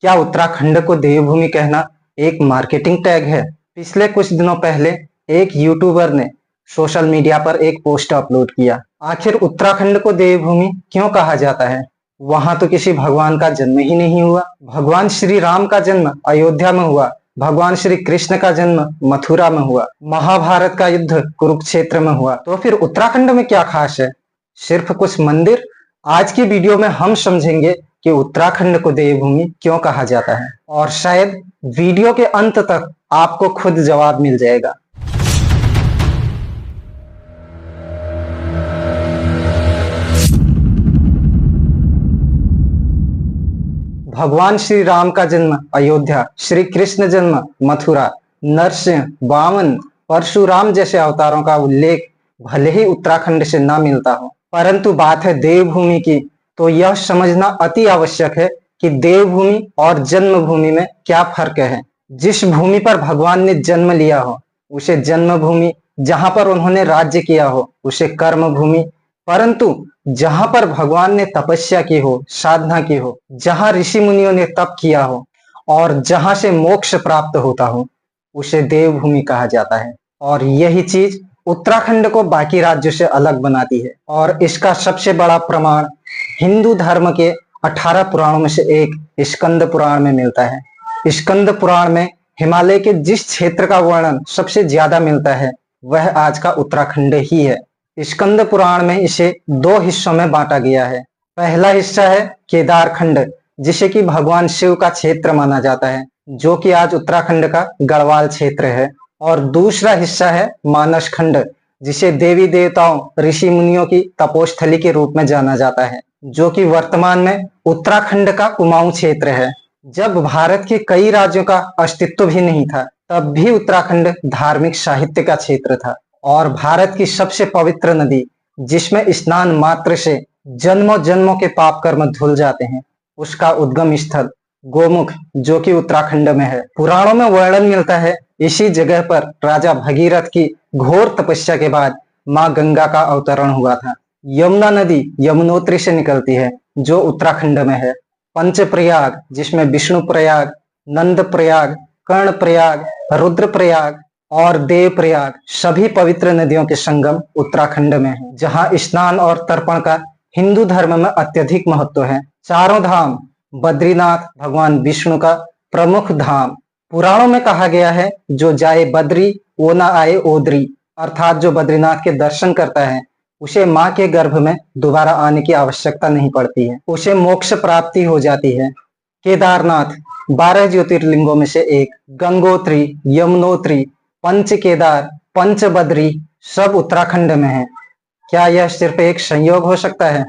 क्या उत्तराखंड को देवभूमि कहना एक मार्केटिंग टैग है? पिछले कुछ दिनों पहले एक यूट्यूबर ने सोशल मीडिया पर एक पोस्ट अपलोड किया। आखिर उत्तराखंड को देवभूमि क्यों कहा जाता है? वहां तो किसी भगवान का जन्म ही नहीं हुआ। भगवान श्री राम का जन्म अयोध्या में हुआ, भगवान श्री कृष्ण का जन्म मथुरा में हुआ, महाभारत का युद्ध कुरुक्षेत्र में हुआ। तो फिर उत्तराखंड में क्या खास है? सिर्फ कुछ मंदिर? आज की वीडियो में हम समझेंगे कि उत्तराखंड को देवभूमि क्यों कहा जाता है, और शायद वीडियो के अंत तक आपको खुद जवाब मिल जाएगा। भगवान श्री राम का जन्म अयोध्या, श्री कृष्ण जन्म मथुरा, नरसिंह, वामन, परशुराम जैसे अवतारों का उल्लेख भले ही उत्तराखंड से न मिलता हो, परंतु बात है देवभूमि की, तो यह समझना अति आवश्यक है कि देवभूमि और जन्मभूमि में क्या फर्क है। जिस भूमि पर भगवान ने जन्म लिया हो उसे जन्मभूमि, जहां पर उन्होंने राज्य किया हो उसे कर्मभूमि, परंतु जहां पर भगवान ने तपस्या की हो, साधना की हो, जहां ऋषि मुनियों ने तप किया हो और जहां से मोक्ष प्राप्त होता हो उसे देवभूमि कहा जाता है। और यही चीज उत्तराखंड को बाकी राज्यों से अलग बनाती है, और इसका सबसे बड़ा प्रमाण हिंदू धर्म के 18 पुराणों में से एक स्कंद पुराण में मिलता है। स्कंद पुराण में हिमालय के जिस क्षेत्र का वर्णन सबसे ज्यादा मिलता है वह आज का उत्तराखंड ही है। स्कंद पुराण में इसे दो हिस्सों में बांटा गया है। पहला हिस्सा है केदारखंड, जिसे कि भगवान शिव का क्षेत्र माना जाता है, जो कि आज उत्तराखंड का गढ़वाल क्षेत्र है। और दूसरा हिस्सा है मानस खंड, जिसे देवी देवताओं, ऋषि मुनियों की तपोस्थली के रूप में जाना जाता है, जो कि वर्तमान में उत्तराखंड का कुमाऊं क्षेत्र है। जब भारत के कई राज्यों का अस्तित्व भी नहीं था, तब भी उत्तराखंड धार्मिक साहित्य का क्षेत्र था, और भारत की सबसे पवित्र नदी, जिसमें स्नान मात्र से जन्मों जन्मों के पाप कर्म धुल जाते हैं, उसका उद्गम स्थल गोमुख, जो कि उत्तराखंड में है। पुराणों में वर्णन मिलता है इसी जगह पर राजा भगीरथ की घोर तपस्या के बाद मां गंगा का अवतरण हुआ था। यमुना नदी यमुनोत्री से निकलती है, जो उत्तराखंड में है। पंचप्रयाग, जिसमें विष्णु प्रयाग, नंद प्रयाग, कर्ण प्रयाग, रुद्र प्रयाग और देव प्रयाग, सभी पवित्र नदियों के संगम उत्तराखंड में है, जहां स्नान और तर्पण का हिंदू धर्म में अत्यधिक महत्व है। चारों धाम, बद्रीनाथ भगवान विष्णु का प्रमुख धाम। पुराणों में कहा गया है, जो जाए बद्री वो ना आए ओदरी, अर्थात जो बद्रीनाथ के दर्शन करता है उसे मां के गर्भ में दोबारा आने की आवश्यकता नहीं पड़ती है, उसे मोक्ष प्राप्ति हो जाती है। केदारनाथ 12 ज्योतिर्लिंगों में से एक, गंगोत्री, यमुनोत्री, पंच केदार, पंच बद्री सब उत्तराखंड में है। क्या यह सिर्फ एक संयोग हो सकता है?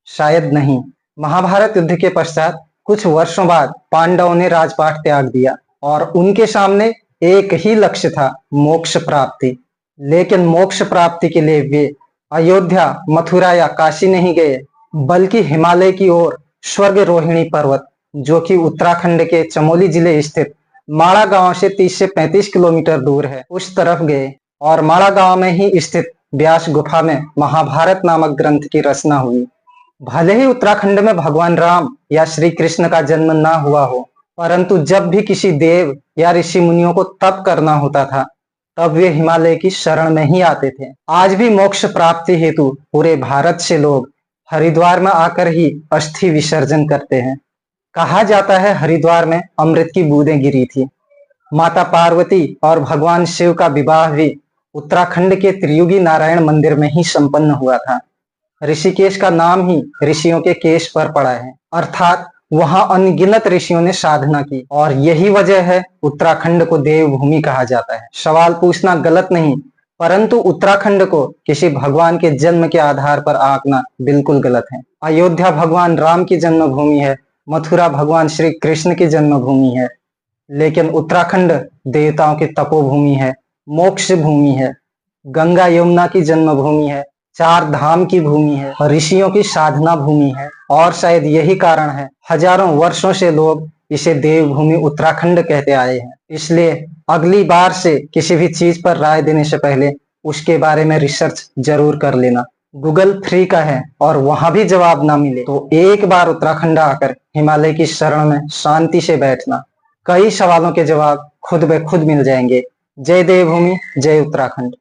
शायद नहीं। महाभारत युद्ध के पश्चात कुछ वर्षों बाद पांडवों ने राजपाट त्याग दिया और उनके सामने एक ही लक्ष्य था, मोक्ष प्राप्ति। लेकिन मोक्ष प्राप्ति के लिए वे अयोध्या, मथुरा या काशी नहीं गए, बल्कि हिमालय की ओर स्वर्ग रोहिणी पर्वत, जो कि उत्तराखंड के चमोली जिले स्थित माड़ा गांव से 30 से 35 किलोमीटर दूर है, उस तरफ गए। और माड़ा गांव में ही स्थित व्यास गुफा में महाभारत नामक ग्रंथ की रचना हुई। भले ही उत्तराखंड में भगवान राम या श्री कृष्ण का जन्म ना हुआ हो, परंतु जब भी किसी देव या ऋषि मुनियों को तप करना होता था, तब वे हिमालय की शरण में ही आते थे। आज भी मोक्ष प्राप्ति हेतु पूरे भारत से लोग हरिद्वार में आकर ही अस्थि विसर्जन करते हैं। कहा जाता है हरिद्वार में अमृत की बूंदें गिरी थी। माता पार्वती और भगवान शिव का विवाह भी उत्तराखंड के त्रियुगी नारायण मंदिर में ही संपन्न हुआ था। ऋषिकेश का नाम ही ऋषियों के केश पर पड़ा है, अर्थात वहां अनगिनत ऋषियों ने साधना की, और यही वजह है उत्तराखंड को देवभूमि कहा जाता है। सवाल पूछना गलत नहीं, परंतु उत्तराखंड को किसी भगवान के जन्म के आधार पर आंकना बिल्कुल गलत है। अयोध्या भगवान राम की जन्मभूमि है, मथुरा भगवान श्री कृष्ण की जन्मभूमि है, लेकिन उत्तराखंड देवताओं की तपोभूमि है, मोक्ष भूमि है, गंगा यमुना की जन्मभूमि है, चार धाम की भूमि है, ऋषियों की साधना भूमि है। और शायद यही कारण है हजारों वर्षों से लोग इसे देवभूमि उत्तराखंड कहते आए हैं। इसलिए अगली बार से किसी भी चीज पर राय देने से पहले उसके बारे में रिसर्च जरूर कर लेना। गूगल फ्री का है और वहां भी जवाब ना मिले तो एक बार उत्तराखंड आकर हिमालय की शरण में शांति से बैठना, कई सवालों के जवाब खुद ब खुद मिल जाएंगे। जय देवभूमि, जय उत्तराखंड।